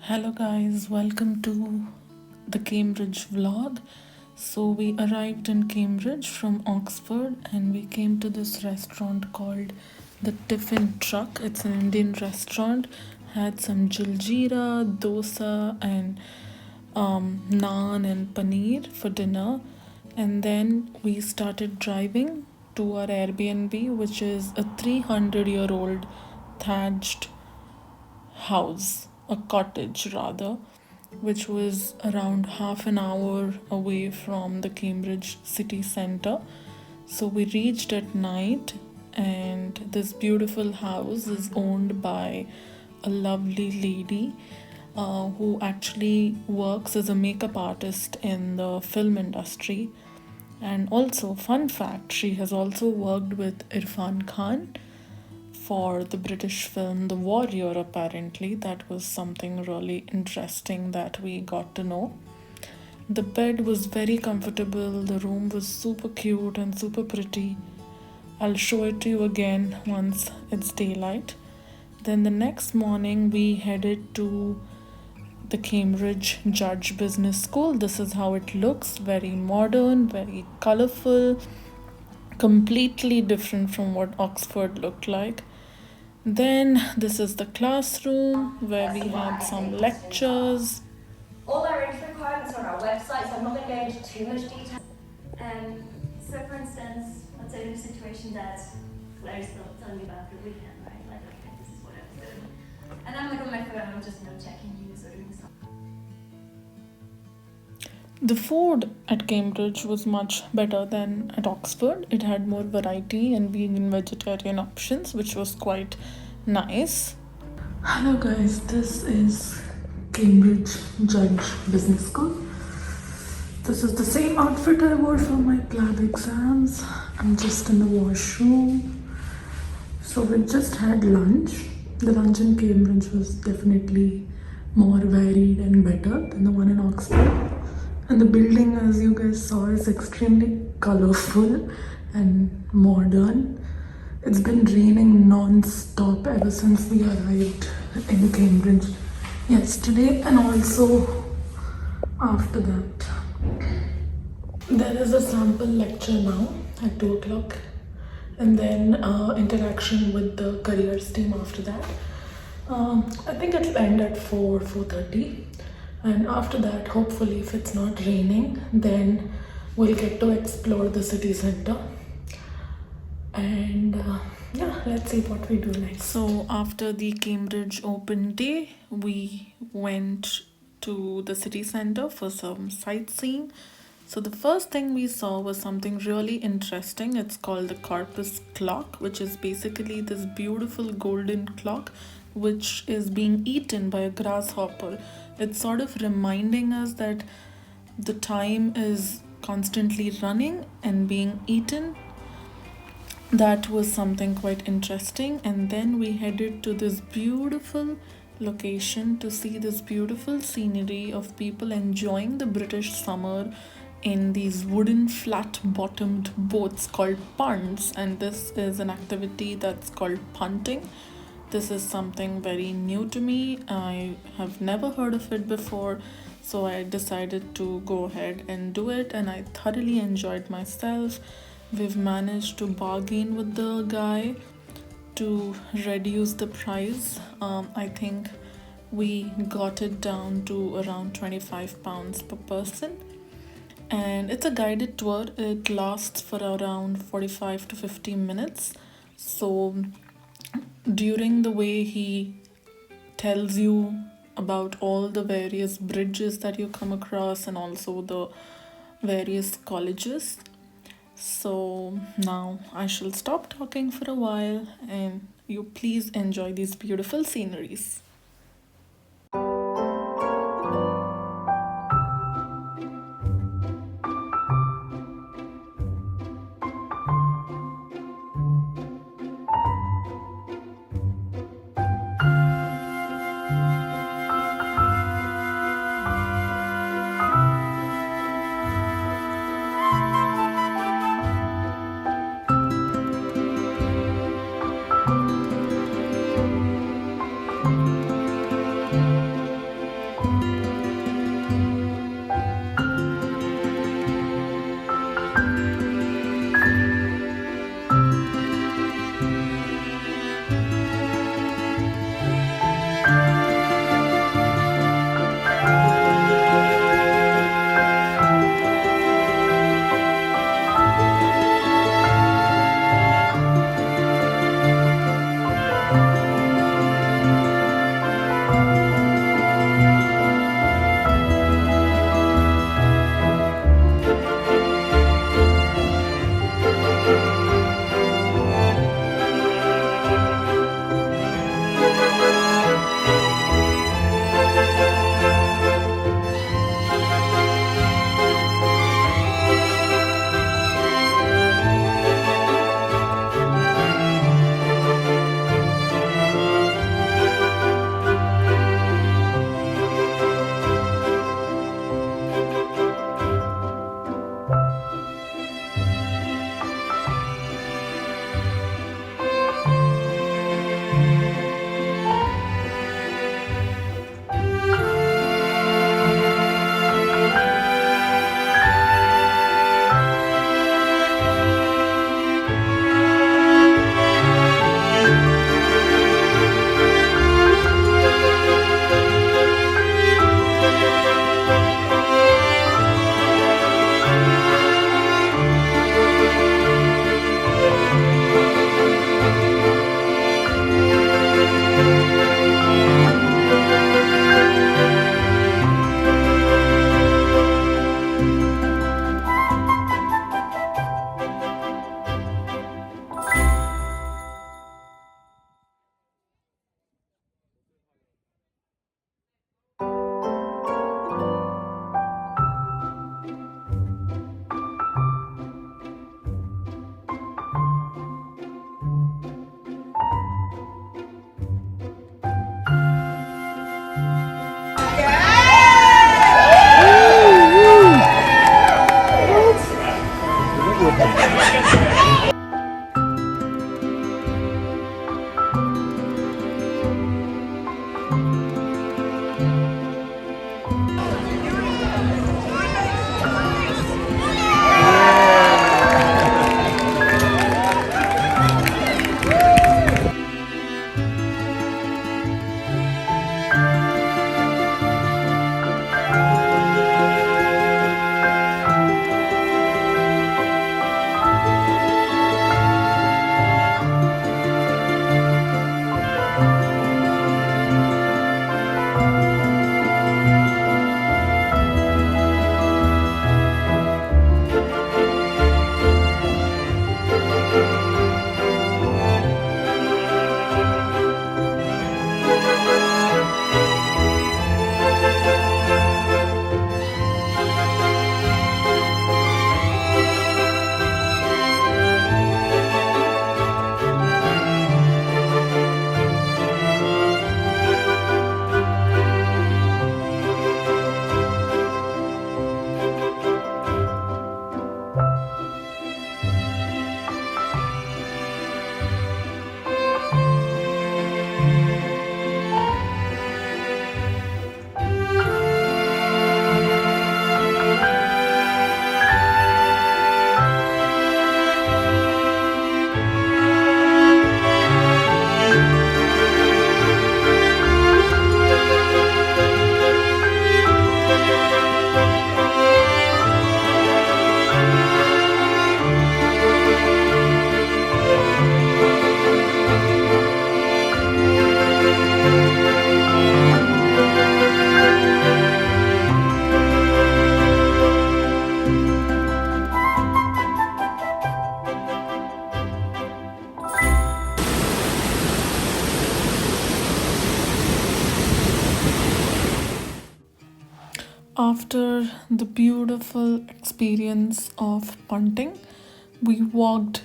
Hello guys, welcome to the Cambridge vlog. So we arrived in Cambridge from Oxford and we came to this restaurant called the Tiffin Truck. It's an Indian restaurant. Had some jaljeera, dosa and naan and paneer for dinner. And then we started driving to our Airbnb, which is a 300-year-old thatched house, a cottage rather, which was around half an hour away from the Cambridge city centre. So we reached at night, and this beautiful house is owned by a lovely lady who actually works as a makeup artist in the film industry. And also, fun fact, she has also worked with Irfan Khan for the British film The Warrior, apparently. That was something really interesting that we got to know. The bed was very comfortable, the room was super cute and super pretty. I'll show it to you again once it's daylight. Then the next morning, we headed to the Cambridge Judge Business School. This is how it looks, very modern, very colorful, completely different from what Oxford looked like. Then this is the classroom where we had some lectures. All our entry requirements are on our website, so I'm not going to go into too much detail. So for instance, let's say in a situation that Claire's telling me about the weekend, right? Like, okay, this is what I was doing. And I'm like on my phone, I'm just, checking news or doing something. The food at Cambridge was much better than at Oxford. It had more variety and vegan vegetarian options, which was quite nice. Hello guys, this is Cambridge Judge Business School. This is the same outfit I wore for my PLAB exams. I'm just in the washroom. So we just had lunch. The lunch in Cambridge was definitely more varied and better than the one in Oxford. And the building, as you guys saw, is extremely colorful and modern. It's been raining non-stop ever since we arrived in Cambridge yesterday, and also after that. There is a sample lecture now at 2 o'clock, and then interaction with the careers team after that. I think it'll end at 4:30. And after that, hopefully, if it's not raining, then we'll get to explore the city center. And let's see what we do next. So after the Cambridge Open day, we went to the city center for some sightseeing. So the first thing we saw was something really interesting. It's called the Corpus clock, which is basically this beautiful golden clock which is being eaten by a grasshopper. It's sort of reminding us that the time is constantly running and being eaten. That was something quite interesting. And then we headed to this beautiful location to see this beautiful scenery of people enjoying the British summer in these wooden flat bottomed boats called punts. And this is an activity that's called punting. This is something very new to me. I have never heard of it before, so I decided to go ahead and do it, and I thoroughly enjoyed myself. We've managed to bargain with the guy to reduce the price. I think we got it down to around £25 per person, and it's a guided tour. It lasts for around 45 to 50 minutes. So during the way he tells you about all the various bridges that you come across and also the various colleges. So now I shall stop talking for a while and you please enjoy these beautiful sceneries. After the beautiful experience of Punting, we walked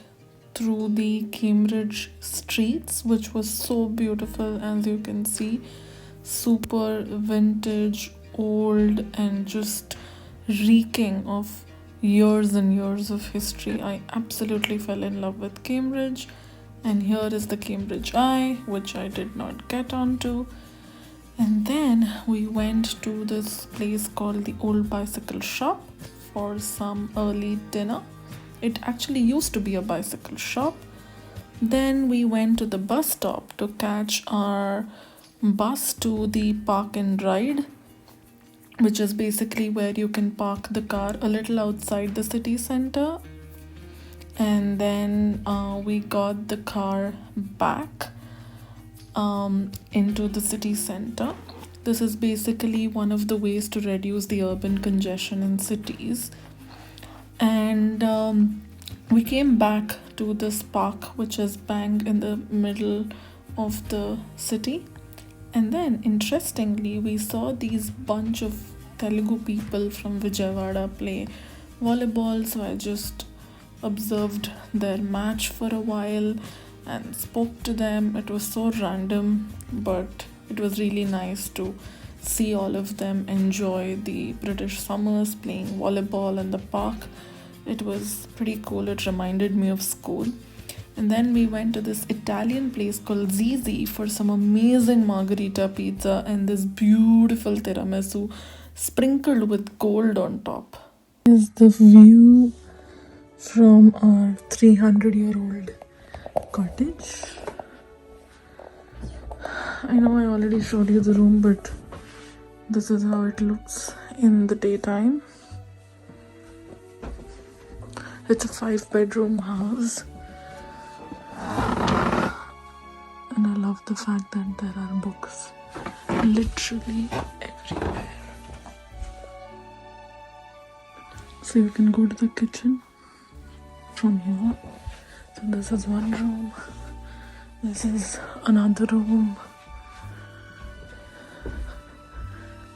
through the Cambridge streets, which was so beautiful, as you can see. Super vintage, old, and just reeking of years and years of history. I absolutely fell in love with Cambridge, and here is the Cambridge Eye, which I did not get onto. And then we went to this place called the Old Bicycle Shop for some early dinner. It actually used to be a bicycle shop. Then we went to the bus stop to catch our bus to the park and ride, which is basically where you can park the car a little outside the city center. And then we got the car back into the city center. This is basically one of the ways to reduce the urban congestion in cities. And we came back to this park, which is bang in the middle of the city. And then, interestingly, we saw these bunch of Telugu people from Vijayawada play volleyball. So I just observed their match for a while and spoke to them. It was so random, but it was really nice to see all of them enjoy the British summers playing volleyball in the park. It was pretty cool. It reminded me of school. And then we went to this Italian place called Zizi for some amazing margherita pizza and this beautiful tiramisu sprinkled with gold on top. This is the view from our 300-year-old cottage. I know I already showed you the room, but this is how it looks in the daytime. It's a 5-bedroom house. And I love the fact that there are books literally everywhere. So you can go to the kitchen from here. So this is one room. This is another room.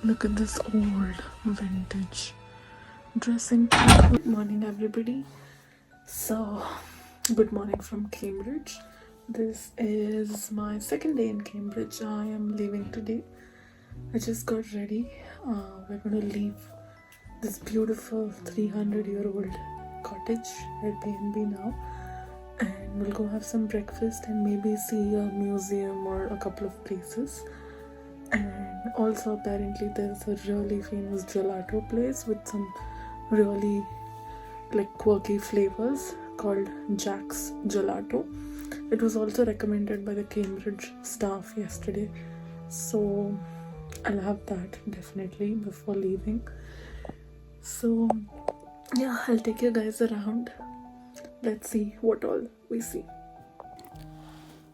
Look at this old vintage dressing table. Good morning, everybody. So, good morning from Cambridge. This is my second day in Cambridge. I am leaving today. I just got ready. We're going to leave this beautiful 300-year-old cottage Airbnb now, and we'll go have some breakfast and maybe see a museum or a couple of places. And also apparently there's a really famous gelato place with some really quirky flavors called Jack's Gelato. It was also recommended by the Cambridge staff yesterday, so I'll have that definitely before leaving. So yeah, I'll take you guys around. Let's see what all we see.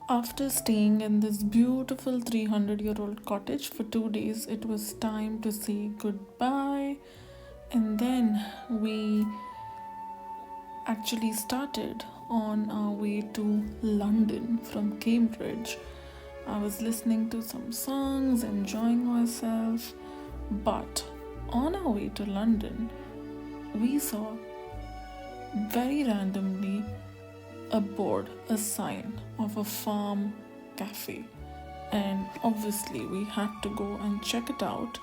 After staying in this beautiful 300-year-old cottage for 2 days, it was time to say goodbye. And then we actually started on our way to London from Cambridge. I was listening to some songs, enjoying myself. But on our way to London, we saw very randomly a sign of a farm cafe, and obviously we had to go and check it out.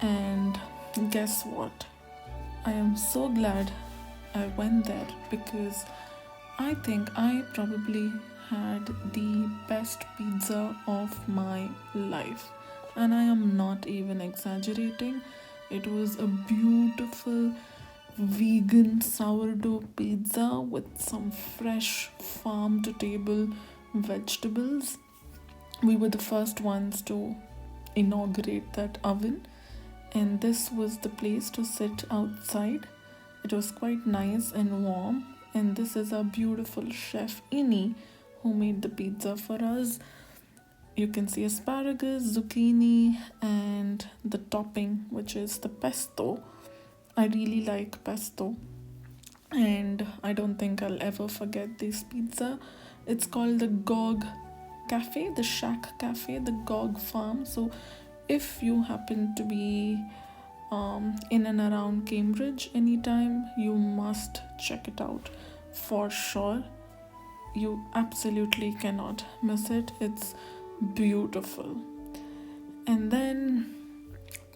And guess what? I am so glad I went there, because I think I probably had the best pizza of my life, and I am not even exaggerating. It was a beautiful vegan sourdough pizza with some fresh farm to table vegetables. We were the first ones to inaugurate that oven, and this was the place to sit outside. It was quite nice and warm, and this is our beautiful chef Ini who made the pizza for us. You can see asparagus, zucchini, and the topping, which is the pesto. I really like pesto, and I don't think I'll ever forget this pizza. It's called the Gog Cafe, the Shack Cafe, the Gog Farm. So if you happen to be in and around Cambridge anytime, you must check it out for sure. You absolutely cannot miss it. It's beautiful. And then,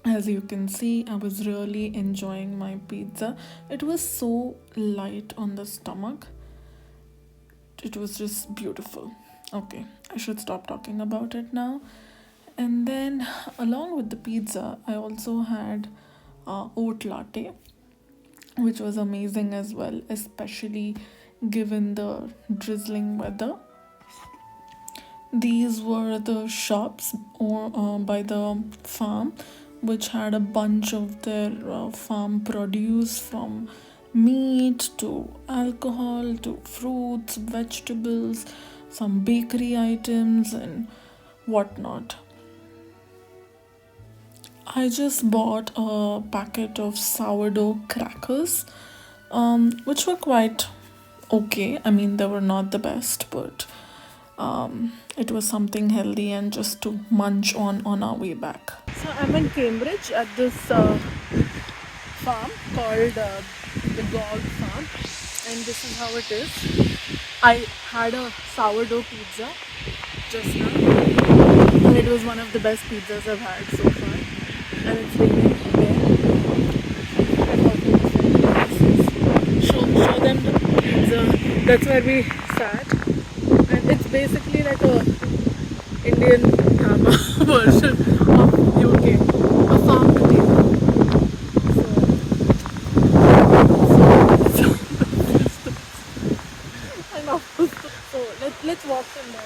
as you can see, I was really enjoying my pizza. It was so light on the stomach. It was just beautiful. Okay, I should stop talking about it now. And then, along with the pizza, I also had oat latte, which was amazing as well, especially given the drizzling weather. These were the shops by the farm, which had a bunch of their farm produce, from meat to alcohol to fruits, vegetables, some bakery items, and whatnot. I just bought a packet of sourdough crackers, which were quite okay. I mean, they were not the best, but it was something healthy and just to munch on our way back. So I'm in Cambridge at this farm called the Gog Farm, and this is how it is. I had a sourdough pizza just now, and it was one of the best pizzas I've had so far. And it's raining again. Show them the pizza. That's where we sat, and it's basically like a Indian version of UK, a farm to table. I know. So let's walk in there.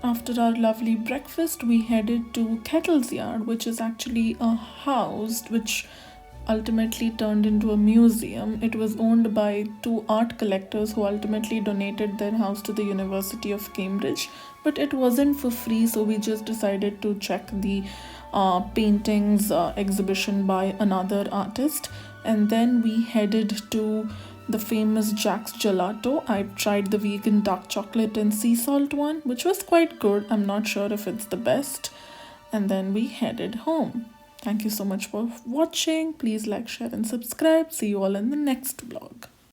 After our lovely breakfast, we headed to Kettle's Yard, which is actually a house which ultimately turned into a museum. It was owned by two art collectors who ultimately donated their house to the University of Cambridge, but it wasn't for free, so we just decided to check the paintings exhibition by another artist, and then we headed to the famous Jack's Gelato. I tried the vegan dark chocolate and sea salt one, which was quite good. I'm not sure if it's the best. And then we headed home. Thank you so much for watching. Please like, share, and subscribe. See you all in the next vlog.